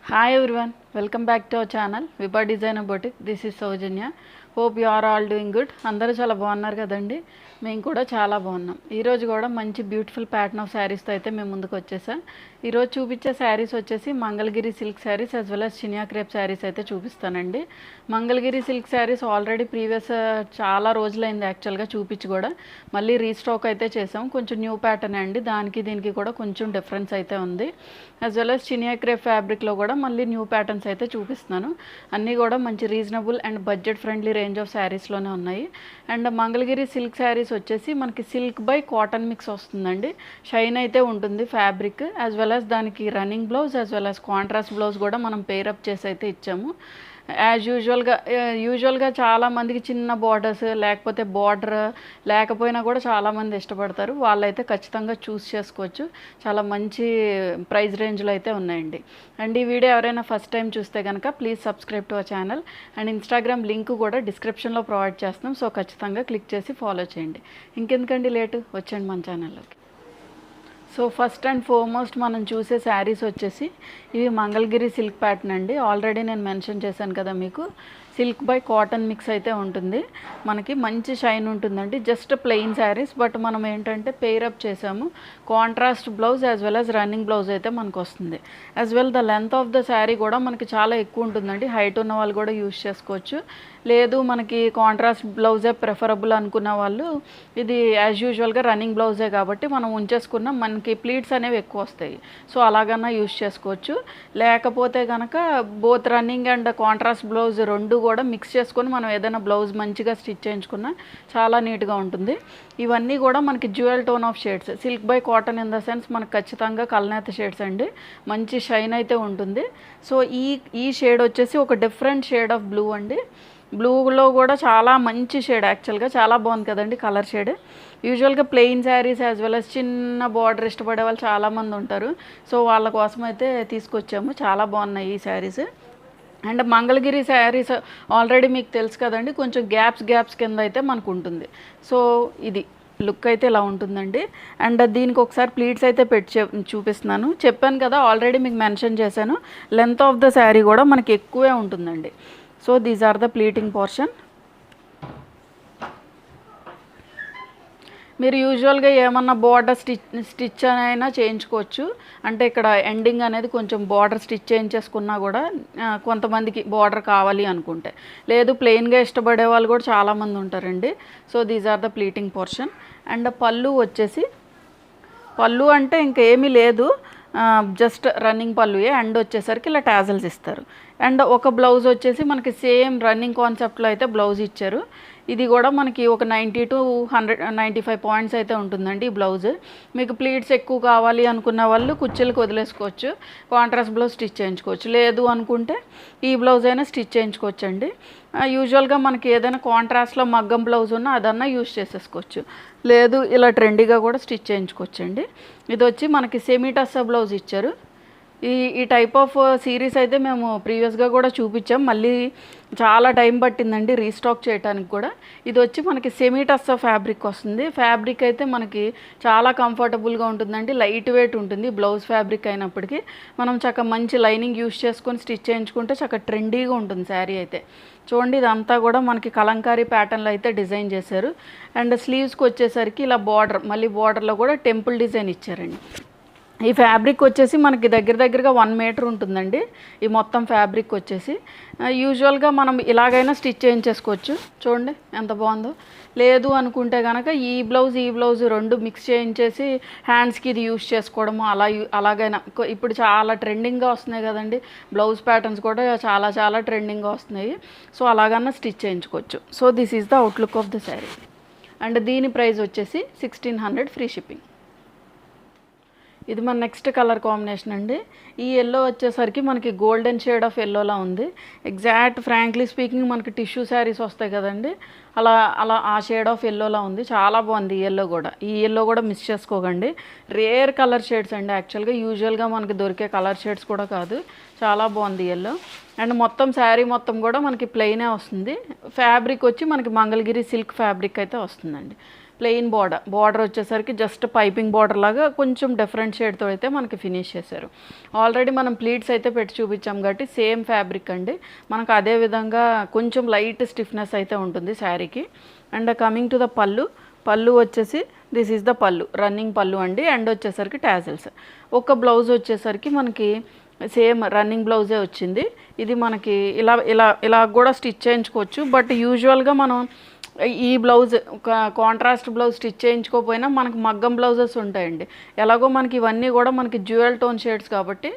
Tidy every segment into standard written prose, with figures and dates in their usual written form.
Hi everyone, welcome back to our channel Vibha Designer Boutique. This is Saujanya. Hope you are all doing good. అందరూ చాలా బాగున్నారు కదండి. మేము కూడా చాలా బాగున్నాం. ఈరోజు కూడా మంచి బ్యూటిఫుల్ ప్యాటర్న్ ఆఫ్ శారీస్తో అయితే మేము ముందుకు వచ్చేసాం. ఈరోజు చూపించే శారీస్ వచ్చేసి Mangalagiri silk saris as well as Chiniya crepe saris అయితే చూపిస్తానండి. Mangalagiri silk saris already previous చాలా రోజులైంది యాక్చువల్గా చూపించి కూడా మళ్ళీ రీస్టాక్ అయితే చేసాం. కొంచెం న్యూ ప్యాటర్న్ అండి, దానికి దీనికి కూడా కొంచెం డిఫరెన్స్ అయితే ఉంది. As well as Chiniya crepe ఫ్యాబ్రిక్లో కూడా మళ్ళీ న్యూ ప్యాటర్న్స్ అయితే చూపిస్తున్నాను. అన్నీ కూడా మంచి reasonable and budget friendly range of శారీస్లోనే ఉన్నాయి. అండ్ మంగళగిరి సిల్క్ శారీస్ వచ్చేసి మనకి సిల్క్ బై కాటన్ మిక్స్ వస్తుందండి. షైన్ అయితే ఉంటుంది ఫ్యాబ్రిక్, యాజ్ వెల్ as దానికి running blouse as well as contrast blouse కూడా మనం పేరప్ చేసి అయితే ఇచ్చాము. యాజ్ యూజువల్గా చాలామందికి చిన్న బార్డర్స్ లేకపోతే బార్డర్ లేకపోయినా కూడా చాలామంది ఇష్టపడతారు. వాళ్ళైతే ఖచ్చితంగా చూస్ చేసుకోవచ్చు. చాలా మంచి ప్రైస్ రేంజ్లో అయితే ఉన్నాయండి. అండ్ ఈ వీడియో ఎవరైనా ఫస్ట్ టైం చూస్తే కనుక please subscribe to our channel. And Instagram link కూడా డిస్క్రిప్షన్లో ప్రొవైడ్ చేస్తున్నాం. సో ఖచ్చితంగా క్లిక్ చేసి ఫాలో చేయండి. ఇంకెందుకండి లేటు, వచ్చేయండి మన ఛానల్లోకి. సో ఫస్ట్ అండ్ ఫార్మోస్ట్ మనం చూసే శారీస్ వచ్చేసి ఇవి మంగళగిరి సిల్క్ ప్యాటర్న్ అండి. ఆల్రెడీ నేను మెన్షన్ చేశాను కదా మీకు, సిల్క్ బై కాటన్ మిక్స్ అయితే ఉంటుంది. మనకి మంచి షైన్ ఉంటుందండి. జస్ట్ ప్లెయిన్ శారీస్, బట్ మనం ఏంటంటే పేరప్ చేసాము. Contrast blouse as well as running blouse అయితే మనకు వస్తుంది. As well the length of the sari కూడా మనకి చాలా ఎక్కువ ఉంటుందండి. హైట్ ఉన్న వాళ్ళు కూడా యూజ్ చేసుకోవచ్చు. లేదు మనకి కాంట్రాస్ట్ బ్లౌజే ప్రిఫరబుల్ అనుకున్న వాళ్ళు ఇది యాజ్ యూజువల్గా రన్నింగ్ బ్లౌజే కాబట్టి మనం ఉంచేసుకున్న మనకి ప్లీట్స్ అనేవి ఎక్కువ వస్తాయి. సో అలాగన్నా యూజ్ చేసుకోవచ్చు. లేకపోతే కనుక both running and contrast blouse రెండు కూడా మిక్స్ చేసుకొని మనం ఏదైనా బ్లౌజ్ మంచిగా స్టిచ్ చేయించుకున్నా చాలా నీట్గా ఉంటుంది. ఇవన్నీ కూడా మనకి jewel tone of shades, silk by cotton in the sense మనకు ఖచ్చితంగా కల్నేత షేడ్స్ అండి. మంచి షైన్ అయితే ఉంటుంది. సో ఈ షేడ్ వచ్చేసి ఒక డిఫరెంట్ షేడ్ ఆఫ్ బ్లూ అండి. బ్లూలో కూడా చాలా మంచి షేడ్, యాక్చువల్గా చాలా బాగుంది కదండి కలర్ షేడ్. యూజువల్గా plain saris as well as చిన్న బార్డర్ ఇష్టపడే వాళ్ళు చాలామంది ఉంటారు. సో వాళ్ళ కోసం అయితే తీసుకొచ్చాము. చాలా బాగున్నాయి ఈ శారీస్. అండ్ మంగళగిరి శారీస్ ఆల్రెడీ మీకు తెలుసు కదండి, కొంచెం గ్యాప్స్ కింద అయితే మనకు ఉంటుంది. సో ఇది లుక్ అయితే ఇలా ఉంటుందండి. అండ్ దీనికి ఒకసారి ప్లీట్స్ అయితే పెట్టి చూపిస్తున్నాను. చెప్పాను కదా, ఆల్రెడీ మీకు మెన్షన్ చేశాను, లెంత్ ఆఫ్ ద శారీ కూడా మనకి ఎక్కువే ఉంటుందండి. So these are the pleating portion. మీరు యూజువల్గా ఏమన్నా బార్డర్ స్టిచ్ అయినా చేయించుకోవచ్చు. అంటే ఇక్కడ ఎండింగ్ అనేది కొంచెం బార్డర్ స్టిచ్ చేయించేసుకున్నా కూడా కొంతమందికి బార్డర్ కావాలి అనుకుంటే, లేదు ప్లెయిన్గా ఇష్టపడే వాళ్ళు కూడా చాలామంది ఉంటారండి. So these are the pleating portion. And పళ్ళు వచ్చేసి, పళ్ళు అంటే ఇంకేమీ లేదు, జస్ట్ రన్నింగ్ పళ్ళుయే. అండ్ వచ్చేసరికి ఇలా టాజల్స్ ఇస్తారు. అండ్ ఒక బ్లౌజ్ వచ్చేసి మనకి సేమ్ రన్నింగ్ కాన్సెప్ట్లో అయితే బ్లౌజ్ ఇచ్చారు. ఇది కూడా మనకి ఒక 90 to 195 పాయింట్స్ అయితే ఉంటుందండి ఈ బ్లౌజ్. మీకు ప్లీట్స్ ఎక్కువ కావాలి అనుకున్న వాళ్ళు కుర్చీలకు వదిలేసుకోవచ్చు, కాంట్రాస్ట్ బ్లౌజ్ స్టిచ్ చేయించుకోవచ్చు. లేదు అనుకుంటే ఈ బ్లౌజ్ అయినా స్టిచ్ చేయించుకోవచ్చండి. యూజువల్గా మనకి ఏదైనా కాంట్రాస్ట్లో మగ్గం బ్లౌజ్ ఉన్నా అదన్నా యూజ్ చేసేసుకోవచ్చు. లేదు ఇలా ట్రెండీగా కూడా స్టిచ్ చేయించుకోవచ్చండి. ఇది వచ్చి మనకి సెమీ టస్సా బ్లౌజ్ ఇచ్చారు. ఈ టైప్ ఆఫ్ సిరీస్ అయితే మేము ప్రీవియస్గా కూడా చూపించాం. మళ్ళీ చాలా టైం పట్టిందండి రీస్టాక్ చేయడానికి కూడా. ఇది వచ్చి మనకి సెమీ టస్సా ఫ్యాబ్రిక్ వస్తుంది. ఫ్యాబ్రిక్ అయితే మనకి చాలా కంఫర్టబుల్గా ఉంటుందండి, లైట్ వెయిట్ ఉంటుంది. బ్లౌజ్ ఫ్యాబ్రిక్ అయినప్పటికీ మనం చక్కగా మంచి లైనింగ్ యూస్ చేసుకొని స్టిచ్ చేయించుకుంటే చక్కగా ట్రెండీగా ఉంటుంది శారీ అయితే. చూడండి, ఇదంతా కూడా మనకి కలంకారీ ప్యాటర్న్లో అయితే డిజైన్ చేశారు. అండ్ స్లీవ్స్కి వచ్చేసరికి ఇలా బార్డర్, మళ్ళీ బార్డర్లో కూడా టెంపుల్ డిజైన్ ఇచ్చారండి. ఈ ఫ్యాబ్రిక్ వచ్చేసి మనకి దగ్గరగా 1 మీటర్ ఉంటుందండి ఈ మొత్తం ఫ్యాబ్రిక్ వచ్చేసి. యూజువల్గా మనం ఇలాగైనా స్టిచ్ చేయించేసుకోవచ్చు. చూడండి ఎంత బాగుందో. లేదు అనుకుంటే కనుక ఈ బ్లౌజ్ రెండు మిక్స్ చేయించేసి హ్యాండ్స్కి ఇది యూస్ చేసుకోవడము అలాగైనా. ఇప్పుడు చాలా ట్రెండింగ్గా వస్తున్నాయి కదండి బ్లౌజ్ ప్యాటర్న్స్ కూడా, చాలా ట్రెండింగ్గా వస్తున్నాయి. సో అలాగన్నా స్టిచ్ చేయించుకోవచ్చు. So this is the outlook of the sari. And దీని ప్రైస్ వచ్చేసి 1600 ఫ్రీ షిప్పింగ్. ఇది మన నెక్స్ట్ కలర్ కాంబినేషన్ అండి. ఈ ఎల్లో వచ్చేసరికి మనకి గోల్డెన్ షేడ్ ఆఫ్ ఎల్లోలా ఉంది. ఎగ్జాక్ట్ ఫ్రాంక్లీ స్పీకింగ్ మనకి టిష్యూ శారీస్ వస్తాయి కదండి, అలా ఆ షేడ్ ఆఫ్ ఎల్లోలా ఉంది. చాలా బాగుంది ఈ ఎల్లో కూడా. ఈ ఎల్లో కూడా మిస్ చేసుకోకండి. రేర్ కలర్ షేడ్స్ అండి, యాక్చువల్గా యూజువల్గా మనకి దొరికే కలర్ షేడ్స్ కూడా కాదు. చాలా బాగుంది ఎల్లో. అండ్ మొత్తం శారీ మొత్తం కూడా మనకి ప్లెయినే వస్తుంది. ఫ్యాబ్రిక్ వచ్చి మనకి మంగళగిరి సిల్క్ ఫ్యాబ్రిక్ అయితే వస్తుందండి. ప్లెయిన్ బార్డర్ వచ్చేసరికి జస్ట్ పైపింగ్ బార్డర్ లాగా కొంచెం డిఫరెంట్ షేడ్తో అయితే మనకి ఫినిష్ చేశారు. ఆల్రెడీ మనం ప్లీట్స్ అయితే పెట్టి చూపించాం కాబట్టి సేమ్ ఫ్యాబ్రిక్ అండి. మనకు అదే విధంగా కొంచెం లైట్ స్టిఫ్నెస్ అయితే ఉంటుంది శారీకి. అండ్ కమింగ్ టు ద పళ్ళు వచ్చేసి దిస్ ఈజ్ ద పళ్ళు, రన్నింగ్ పళ్ళు అండి. అండ్ వచ్చేసరికి టాజిల్స్. ఒక బ్లౌజ్ వచ్చేసరికి మనకి సేమ్ రన్నింగ్ బ్లౌజే వచ్చింది. ఇది మనకి ఇలా కూడా స్టిచ్ చేయించుకోవచ్చు. బట్ యూజువల్గా మనం ఈ బ్లౌజ్ కాంట్రాస్ట్ బ్లౌజ్ స్టిచ్ చేయించుకోకపోయినా మనకు మగ్గం బ్లౌజెస్ ఉంటాయండి. ఎలాగో మనకి ఇవన్నీ కూడా మనకి జ్యువెల్ టోన్ షేడ్స్ కాబట్టి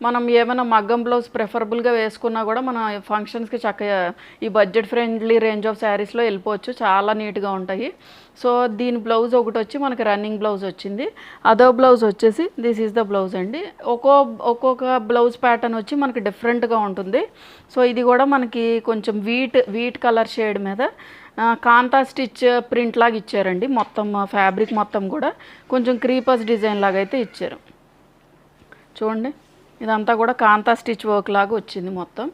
మనం ఏమైనా మగ్గం బ్లౌజ్ ప్రిఫరబుల్గా వేసుకున్నా కూడా మన ఫంక్షన్స్కి చక్కగా ఈ బడ్జెట్ ఫ్రెండ్లీ రేంజ్ ఆఫ్ శారీస్లో వెళ్ళిపోవచ్చు, చాలా నీట్గా ఉంటాయి. సో దీని బ్లౌజ్ ఒకటి వచ్చి మనకి రన్నింగ్ బ్లౌజ్ వచ్చింది. అదో బ్లౌజ్ వచ్చేసి దిస్ ఈజ్ ద బ్లౌజ్ అండి. ఒక్కొక్క బ్లౌజ్ ప్యాటర్న్ వచ్చి మనకి డిఫరెంట్గా ఉంటుంది. సో ఇది కూడా మనకి కొంచెం వీట్ కలర్ షేడ్ మీద కాంతా స్టిచ్ ప్రింట్ లాగా ఇచ్చారండి. మొత్తం ఫ్యాబ్రిక్ మొత్తం కూడా కొంచెం క్రీపర్స్ డిజైన్ లాగా అయితే ఇచ్చారు. చూడండి, ఇదంతా కూడా కాంతా స్టిచ్ వర్క్ లాగా వచ్చింది మొత్తం.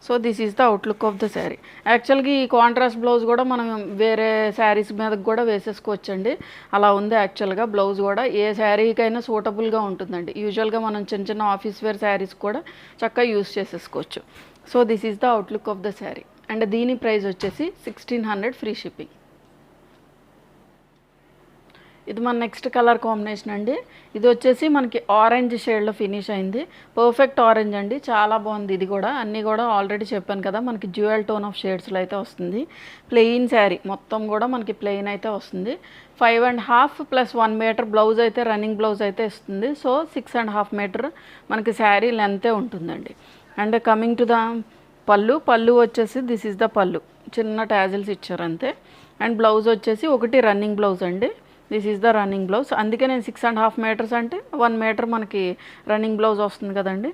So this is the outlook of the sari. యాక్చువల్గా ఈ కాంట్రాస్ట్ బ్లౌజ్ కూడా మనం వేరే శారీస్ మీదకి కూడా వేసేసుకోవచ్చండి. అలా ఉంది యాక్చువల్గా బ్లౌజ్ కూడా. ఏ శారీకైనా సూటబుల్గా ఉంటుందండి. యూజువల్గా మనం చిన్న ఆఫీస్ వేర్ శారీస్ కూడా చక్కగా యూస్ చేసేసుకోవచ్చు. So this is the outlook of the sari. And దీని ప్రైస్ వచ్చేసి 1600 ఫ్రీ షిప్పింగ్. ఇది మన నెక్స్ట్ కలర్ కాంబినేషన్ అండి. ఇది వచ్చేసి మనకి ఆరెంజ్ షేడ్లో ఫినిష్ అయింది. పర్ఫెక్ట్ ఆరెంజ్ అండి, చాలా బాగుంది. ఇది కూడా అన్నీ కూడా ఆల్రెడీ చెప్పాను కదా మనకి జ్యువెల్ టోన్ ఆఫ్ షేడ్స్లో అయితే వస్తుంది. ప్లెయిన్ శారీ మొత్తం కూడా మనకి ప్లెయిన్ అయితే వస్తుంది. 5.5 + 1 మీటర్ బ్లౌజ్ అయితే రన్నింగ్ బ్లౌజ్ అయితే ఇస్తుంది. సో 6.5 మీటర్ మనకి శారీ లెంతే ఉంటుందండి. అండ్ కమింగ్ టు ద పళ్ళు వచ్చేసి దిస్ ఈజ్ ద పళ్ళు, చిన్న టాజిల్స్ ఇచ్చారు అంతే. అండ్ బ్లౌజ్ వచ్చేసి ఒకటి రన్నింగ్ బ్లౌజ్ అండి. This is the running blouse. అందుకే నేను 6.5 మీటర్స్ అంటే 1 మీటర్ మనకి రన్నింగ్ బ్లౌజ్ వస్తుంది కదండి.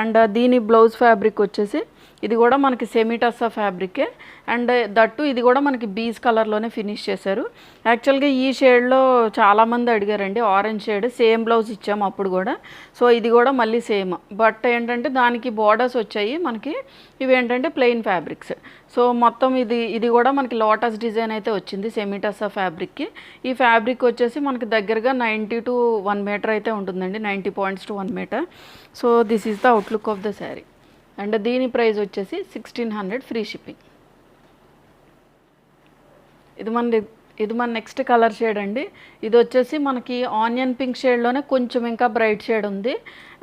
అండ్ దీని బ్లౌజ్ ఫ్యాబ్రిక్ వచ్చేసి ఇది కూడా మనకి సెమీ టస్సా ఫ్యాబ్రికే. అండ్ దట్టు ఇది కూడా మనకి బీజ్ కలర్లోనే ఫినిష్ చేశారు. యాక్చువల్గా ఈ షేడ్లో చాలామంది అడిగారండి, ఆరెంజ్ షేడ్ సేమ్ బ్లౌజ్ ఇచ్చాము అప్పుడు కూడా. సో ఇది కూడా మళ్ళీ సేమ్, బట్ ఏంటంటే దానికి బార్డర్స్ వచ్చాయి మనకి. ఇవి ఏంటంటే ప్లెయిన్ ఫ్యాబ్రిక్స్. సో మొత్తం ఇది కూడా మనకి లోటస్ డిజైన్ అయితే వచ్చింది సెమీ టస్సా ఫ్యాబ్రిక్కి. ఈ ఫ్యాబ్రిక్ వచ్చేసి మనకి దగ్గరగా 90 to 1 మీటర్ అయితే ఉంటుందండి, 90 points to 1 meter. So this is the outlook of the sari. And దీని ప్రైస్ వచ్చేసి 1600 ఫ్రీ షిప్పింగ్. ఇది మన నెక్స్ట్ కలర్ షేడ్ అండి. ఇది వచ్చేసి మనకి ఆనియన్ పింక్ షేడ్లోనే కొంచెం ఇంకా బ్రైట్ షేడ్ ఉంది.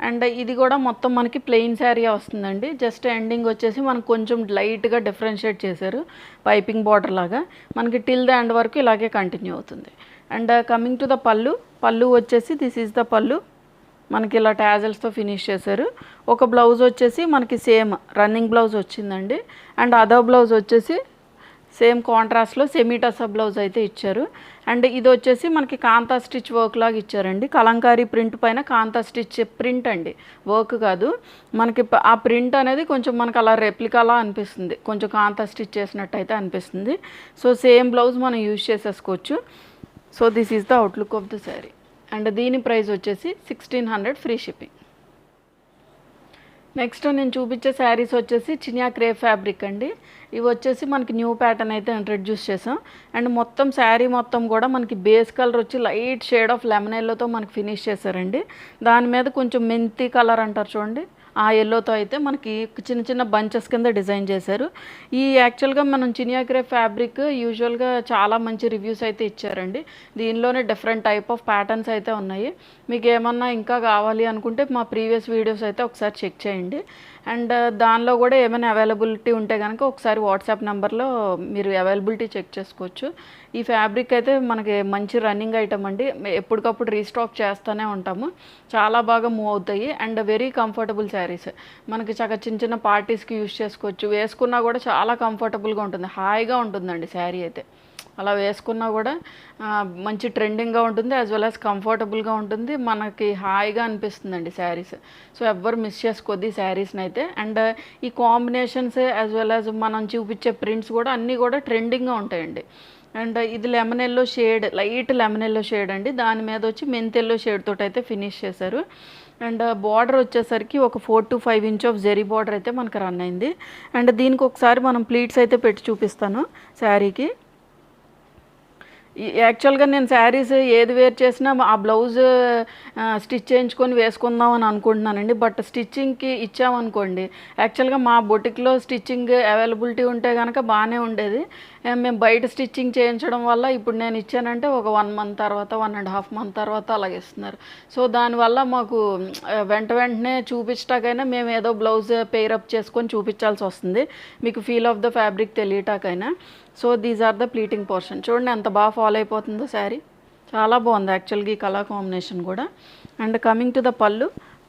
అండ్ ఇది కూడా మొత్తం మనకి ప్లెయిన్ శారీ వస్తుందండి. జస్ట్ ఎండింగ్ వచ్చేసి మనకు కొంచెం లైట్గా డిఫరెన్షియేట్ చేశారు, పైపింగ్ బార్డర్ లాగా. మనకి టిల్ ద ఎండ్ వరకు ఇలాగే కంటిన్యూ అవుతుంది. అండ్ కమింగ్ టు ద పళ్ళు వచ్చేసి దిస్ ఈజ్ ద పళ్ళు, మనకి ఇలా టాజల్స్తో ఫినిష్ చేశారు. ఒక బ్లౌజ్ వచ్చేసి మనకి సేమ్ రన్నింగ్ బ్లౌజ్ వచ్చిందండి. అండ్ అదో బ్లౌజ్ వచ్చేసి సేమ్ కాంట్రాస్ట్లో సెమీ టస్సా బ్లౌజ్ అయితే ఇచ్చారు. అండ్ ఇది వచ్చేసి మనకి కాంతా స్టిచ్ వర్క్ లాగా ఇచ్చారండి. కలంకారీ ప్రింట్ పైన కాంతా స్టిచ్ ప్రింట్ అండి, వర్క్ కాదు. మనకి ఆ ప్రింట్ అనేది కొంచెం మనకు అలా రెప్లికాలా అనిపిస్తుంది, కొంచెం కాంతా స్టిచ్ చేసినట్టు అయితే అనిపిస్తుంది. సో సేమ్ బ్లౌజ్ మనం యూజ్ చేసేసుకోవచ్చు. So this is the outlook of the sari. And దీని ప్రైస్ వచ్చేసి 1600 ఫ్రీ షిప్పింగ్. నెక్స్ట్ నేను చూపించే శారీస్ వచ్చేసి చినియా క్రేప్ ఫ్యాబ్రిక్ అండి. ఇవి వచ్చేసి మనకి న్యూ ప్యాటర్న్ అయితే ఇంట్రడ్యూస్ చేసాం. అండ్ మొత్తం శారీ మొత్తం కూడా మనకి బేస్ కలర్ వచ్చి లైట్ షేడ్ ఆఫ్ లెమన్ ఎల్లోతో మనకి ఫినిష్ చేశారండి. దాని మీద కొంచెం మెంతి కలర్ అంటారు చూడండి, ఆ ఎల్లోతో అయితే మనకి చిన్న బంచెస్ కింద డిజైన్ చేశారు. ఈ యాక్చువల్గా మనం చినియా క్రేప్ ఫ్యాబ్రిక్ యూజువల్గా చాలా మంచి రివ్యూస్ అయితే ఇచ్చారండి. దీనిలోనే డిఫరెంట్ టైప్ ఆఫ్ ప్యాటర్న్స్ అయితే ఉన్నాయి. మీకు ఏమన్నా ఇంకా కావాలి అనుకుంటే మా ప్రీవియస్ వీడియోస్ అయితే ఒకసారి చెక్ చేయండి. అండ్ దానిలో కూడా ఏమైనా అవైలబిలిటీ ఉంటే కనుక ఒకసారి వాట్సాప్ నెంబర్లో మీరు అవైలబిలిటీ చెక్ చేసుకోవచ్చు. ఈ ఫ్యాబ్రిక్ అయితే మనకి మంచి రన్నింగ్ ఐటమ్ అండి, ఎప్పటికప్పుడు రీస్టాక్ చేస్తూనే ఉంటాము. చాలా బాగా మూవ్ అవుతాయి అండ్ వెరీ కంఫర్టబుల్ శారీస్. మనకి చక్కగా చిన్న పార్టీస్కి యూజ్ చేసుకోవచ్చు. వేసుకున్నా కూడా చాలా కంఫర్టబుల్గా ఉంటుంది, హాయిగా ఉంటుందండి శారీ అయితే. అలా వేసుకున్నా కూడా మంచి ట్రెండింగ్గా ఉంటుంది, యాజ్ వెల్ యాజ్ కంఫర్టబుల్గా ఉంటుంది, మనకి హాయిగా అనిపిస్తుందండి శారీస్. సో ఎవ్వరు మిస్ చేసుకోద్ది ఈ శారీస్ని అయితే. అండ్ ఈ కాంబినేషన్స్ యాజ్ వెల్ యాజ్ మనం చూపించే ప్రింట్స్ కూడా అన్నీ కూడా ట్రెండింగ్గా ఉంటాయండి. అండ్ ఇది lemon yellow shade, light lemon yellow shade అండి. దాని మీద వచ్చి మెంతి ఎల్లో షేడ్ తోటి అయితే ఫినిష్ చేశారు. అండ్ బార్డర్ వచ్చేసరికి ఒక 4 to 5 inch of zari border అయితే మనకు రన్ అయింది. అండ్ దీనికి ఒకసారి మనం ప్లీట్స్ అయితే పెట్టి చూపిస్తాను శారీకి. యాక్చువల్గా నేను శారీస్ ఏది వేర్ చేసినా ఆ బ్లౌజ్ స్టిచ్ చేయించుకొని వేసుకుందాం అని అనుకుంటున్నానండి. బట్ స్టిచ్చింగ్కి ఇచ్చామనుకోండి, యాక్చువల్గా మా బొటిక్లో స్టిచ్చింగ్ అవైలబిలిటీ ఉంటే కనుక బాగానే ఉండేది. మేము బయట స్టిచ్చింగ్ చేయించడం వల్ల ఇప్పుడు నేను ఇచ్చానంటే ఒక 1 మంత్ తర్వాత, 1.5 మంత్ తర్వాత అలాగే ఇస్తున్నారు. సో దానివల్ల మాకు వెంటనే చూపించటాకైనా మేము ఏదో బ్లౌజ్ పేరప్ చేసుకొని చూపించాల్సి వస్తుంది, మీకు ఫీల్ ఆఫ్ ద ఫ్యాబ్రిక్ తెలియటాకైనా. So these are the pleating portion. చూడండి ఎంత బాగా ఫాలో అయిపోతుందో శారీ, చాలా బాగుంది యాక్చువల్గా ఈ కలర్ కాంబినేషన్ కూడా. అండ్ కమింగ్ టు ద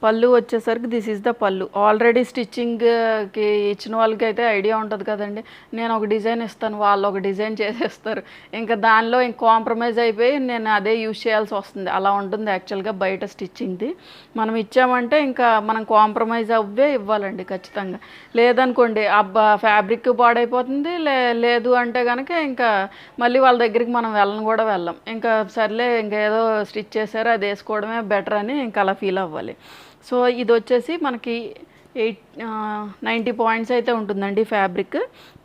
పళ్ళు వచ్చేసరికి దిస్ ఈజ్ ద పళ్ళు. ఆల్రెడీ స్టిచ్చింగ్కి ఇచ్చిన వాళ్ళకి అయితే ఐడియా ఉంటుంది కదండి, నేను ఒక డిజైన్ ఇస్తాను, వాళ్ళు ఒక డిజైన్ చేసేస్తారు, ఇంకా దానిలో ఇంక కాంప్రమైజ్ అయిపోయి నేను అదే యూజ్ చేయాల్సి వస్తుంది. అలా ఉంటుంది యాక్చువల్గా బయట స్టిచ్చింగ్ది. మనం ఇచ్చామంటే ఇంకా మనం కాంప్రమైజ్ అవ్వే ఇవ్వాలండి ఖచ్చితంగా. లేదనుకోండి ఫ్యాబ్రిక్ పాడైపోతుంది, లేదు అంటే కనుక ఇంకా మళ్ళీ వాళ్ళ దగ్గరికి మనం వెళ్ళం. ఇంకా సర్లే ఇంకా ఏదో స్టిచ్ చేశారో అది వేసుకోవడమే బెటర్ అని ఇంకా అలా ఫీల్ అవ్వాలి. సో ఇది వచ్చేసి మనకి 90 పాయింట్స్ అయితే ఉంటుందండి ఫ్యాబ్రిక్.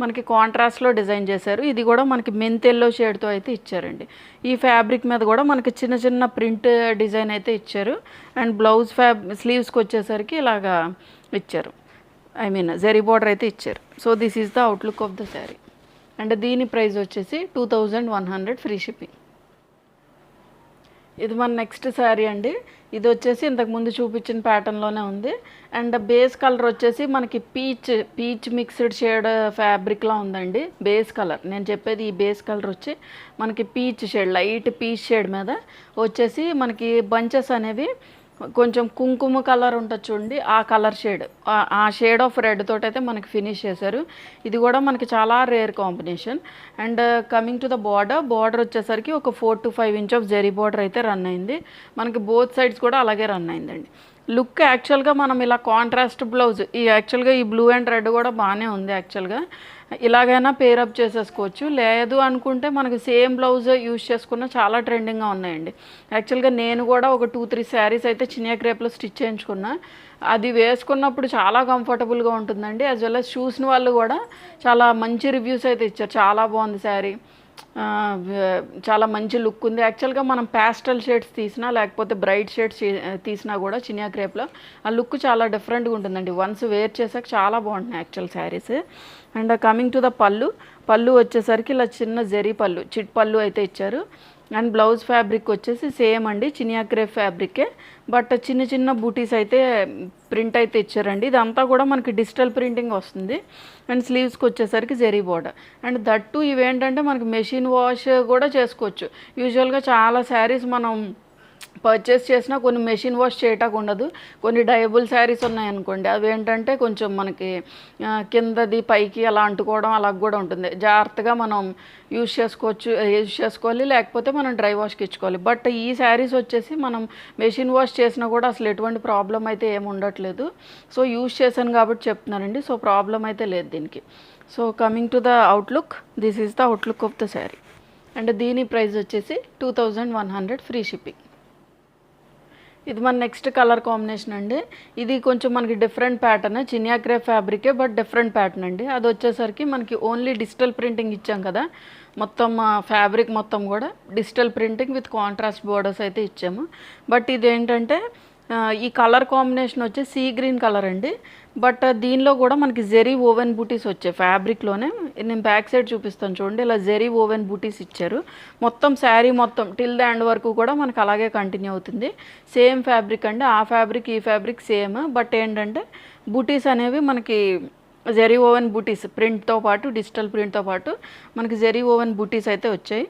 మనకి కాంట్రాస్ట్లో డిజైన్ చేశారు. ఇది కూడా మనకి మెంత్ ఎల్లో షేడ్తో అయితే ఇచ్చారండి. ఈ ఫ్యాబ్రిక్ మీద కూడా మనకి చిన్న చిన్న ప్రింట్ డిజైన్ అయితే ఇచ్చారు. అండ్ బ్లౌజ్ స్లీవ్స్కి వచ్చేసరికి ఇలాగా ఇచ్చారు, ఐ మీన్ జరీ బార్డర్ అయితే ఇచ్చారు. So this is the outlook of the sari. And దీని ప్రైస్ వచ్చేసి 2100 ఫ్రీ షిప్పింగ్. ఇది మన నెక్స్ట్ శారీ అండి. ఇది వచ్చేసి ఇంతకుముందు చూపించిన ప్యాటర్న్లోనే ఉంది. అండ్ బేస్ కలర్ వచ్చేసి మనకి పీచ్ మిక్స్డ్ షేడ్ ఫ్యాబ్రిక్లా ఉందండి బేస్ కలర్. నేను చెప్పేది ఈ బేస్ కలర్ వచ్చి మనకి peach shade, light peach shade మీద వచ్చేసి మనకి బంచెస్ అనేవి కొంచెం కుంకుమ కలర్ ఉంటుంది చూడండి, ఆ కలర్ షేడ్, ఆ షేడ్ ఆఫ్ రెడ్ తోటి అయితే మనకి ఫినిష్ చేశారు. ఇది కూడా మనకి చాలా rare combination. And coming to the border వచ్చేసరికి ఒక 4 to 5 inch of zari border అయితే రన్ అయింది. మనకి బోత్ సైడ్స్ కూడా అలాగే రన్ అయిందండి. లుక్ యాక్చువల్గా మనం ఇలా కాంట్రాస్ట్ బ్లౌజ్, యాక్చువల్గా ఈ బ్లూ అండ్ రెడ్ కూడా బాగానే ఉంది యాక్చువల్గా, ఇలాగైనా పేరప్ చేసేసుకోవచ్చు. లేదు అనుకుంటే మనకి సేమ్ బ్లౌజ్ యూజ్ చేసుకున్న చాలా ట్రెండింగ్గా ఉన్నాయండి. యాక్చువల్గా నేను కూడా ఒక 2-3 శారీస్ అయితే చినియా క్రేప్లో స్టిచ్ చేయించుకున్నా. అది వేసుకున్నప్పుడు చాలా కంఫర్టబుల్గా ఉంటుందండి. యాజ్ వెల్ as చూసిన వాళ్ళు కూడా చాలా మంచి రివ్యూస్ అయితే ఇచ్చారు, చాలా బాగుంది శారీ, చాలా మంచి లుక్ ఉంది. యాక్చువల్గా మనం ప్యాస్టల్ షేడ్స్ తీసినా లేకపోతే బ్రైట్ షేడ్స్ తీసినా కూడా చినియా క్రేప్లో ఆ లుక్ చాలా డిఫరెంట్గా ఉంటుందండి. వన్స్ వేర్ చేసాక చాలా బాగుంటున్నాయి actual saris. And coming to the పళ్ళు వచ్చేసరికి ఇలా చిన్న జరీ చిట్ పళ్ళు అయితే ఇచ్చారు. అండ్ బ్లౌజ్ ఫ్యాబ్రిక్ వచ్చేసి సేమ్ అండి, చినియా క్రేప్ ఫ్యాబ్రికే, బట్ చిన్న చిన్న బూటీస్ అయితే ప్రింట్ అయితే ఇచ్చారండి. ఇదంతా కూడా మనకి డిజిటల్ ప్రింటింగ్ వస్తుంది. అండ్ స్లీవ్స్కి వచ్చేసరికి జరీ బోర్డర్. అండ్ దట్టు ఇవేంటంటే మనకి మెషిన్ వాష్ కూడా చేసుకోవచ్చు. యూజువల్గా చాలా శారీస్ మనం పర్చేస్ చేసినా కొన్ని మెషిన్ వాష్ చేయటానికి ఉండదు. కొన్ని డయబుల్ శారీస్ ఉన్నాయనుకోండి, అవి ఏంటంటే కొంచెం మనకి కిందది పైకి అలా అంటుకోవడం అలా కూడా ఉంటుంది. జాగ్రత్తగా మనం యూజ్ చేసుకోవాలి, లేకపోతే మనం డ్రై వాష్కి ఇచ్చుకోవాలి. బట్ ఈ శారీస్ వచ్చేసి మనం మెషిన్ వాష్ చేసినా కూడా అసలు ఎటువంటి ప్రాబ్లం అయితే ఏమి ఉండట్లేదు. సో యూజ్ చేశాను కాబట్టి చెప్తున్నానండి. సో ప్రాబ్లం అయితే లేదు దీనికి. So coming to the outlook, this is the outlook of the sari. And దీని ప్రైస్ వచ్చేసి 2100 ఫ్రీ షిప్పింగ్. ఇది మన నెక్స్ట్ కలర్ కాంబినేషన్ అండి. ఇది కొంచెం మనకి డిఫరెంట్ ప్యాటర్న్, చినియా క్రేప్ ఫ్యాబ్రికే బట్ డిఫరెంట్ ప్యాటర్న్ అండి. అది వచ్చేసరికి మనకి ఓన్లీ డిజిటల్ ప్రింటింగ్ ఇచ్చాం కదా, మొత్తం ఫ్యాబ్రిక్ మొత్తం కూడా digital printing with contrast borders అయితే ఇచ్చాము. బట్ ఇదేంటంటే ఈ కలర్ కాంబినేషన్ వచ్చి సీ గ్రీన్ కలర్ అండి. బట్ దీనిలో కూడా మనకి జెరీ ఓవెన్ బూటీస్ వచ్చాయి ఫ్యాబ్రిక్లోనే. నేను బ్యాక్ సైడ్ చూపిస్తాను చూడండి, ఇలా జెరీ ఓవెన్ బూటీస్ ఇచ్చారు. మొత్తం శారీ మొత్తం టిల్ ద ఎండ్ వరకు కూడా మనకి అలాగే కంటిన్యూ అవుతుంది. సేమ్ ఫ్యాబ్రిక్ అండి, ఆ ఫ్యాబ్రిక్ ఈ ఫ్యాబ్రిక్ సేమ్. బట్ ఏంటంటే బూటీస్ అనేవి మనకి జెరీ ఓవెన్ బూటీస్ ప్రింట్తో పాటు, డిజిటల్ ప్రింట్తో పాటు మనకి జెరీ ఓవెన్ బూటీస్ అయితే వచ్చాయి.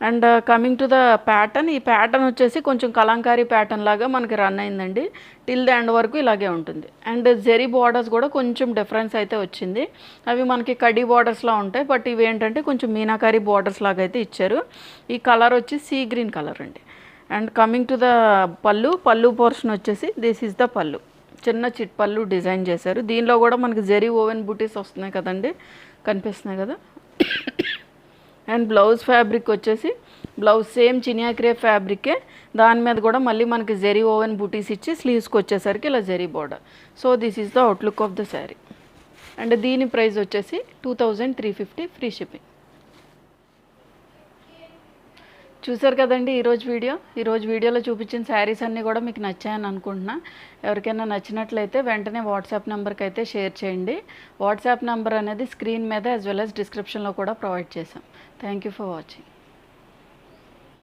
And coming to the pattern, ఈ ప్యాటర్న్ వచ్చేసి కొంచెం కలంకారీ ప్యాటర్న్ లాగా మనకి రన్ అయిందండి. టిల్ ద ఎండ్ వరకు ఇలాగే ఉంటుంది. అండ్ జెరీ బార్డర్స్ కూడా కొంచెం డిఫరెన్స్ అయితే వచ్చింది. అవి మనకి కడీ బార్డర్స్లా ఉంటాయి, బట్ ఇవి ఏంటంటే కొంచెం మీనాకారీ బార్డర్స్ లాగా అయితే ఇచ్చారు. ఈ కలర్ వచ్చి సీ గ్రీన్ కలర్ అండి. అండ్ కమింగ్ టు ద పళ్ళు పోర్షన్ వచ్చేసి దిస్ ఈజ్ ద పళ్ళు, చిన్న చిట్ పళ్ళు డిజైన్ చేశారు. దీనిలో కూడా మనకి జెరీ ఓవెన్ బూటీస్ వస్తున్నాయి కదండి, కనిపిస్తున్నాయి కదా. అండ్ బ్లౌజ్ ఫ్యాబ్రిక్ వచ్చేసి బ్లౌజ్ సేమ్ చినియా క్రేప్ ఫ్యాబ్రికే, దాని మీద కూడా మళ్ళీ మనకి జెరీ ఓవెన్ బూటీస్ ఇచ్చి స్లీవ్స్కి వచ్చేసరికి ఇలా zari border. So this is the outlook of the sari. And దీని ప్రైస్ వచ్చేసి 2350 ఫ్రీ షిప్పింగ్. చూసారు కదండి ఈరోజు వీడియోలో చూపించిన శారీస్ అన్నీ కూడా మీకు నచ్చాయని అనుకుంటున్నా. ఎవరికైనా నచ్చినట్లయితే వెంటనే వాట్సాప్ నెంబర్కి అయితే షేర్ చేయండి. వాట్సాప్ నెంబర్ అనేది స్క్రీన్ మీద యాజ్ వెల్ యాజ్ డిస్క్రిప్షన్లో కూడా ప్రొవైడ్ చేశాం. Thank you for watching.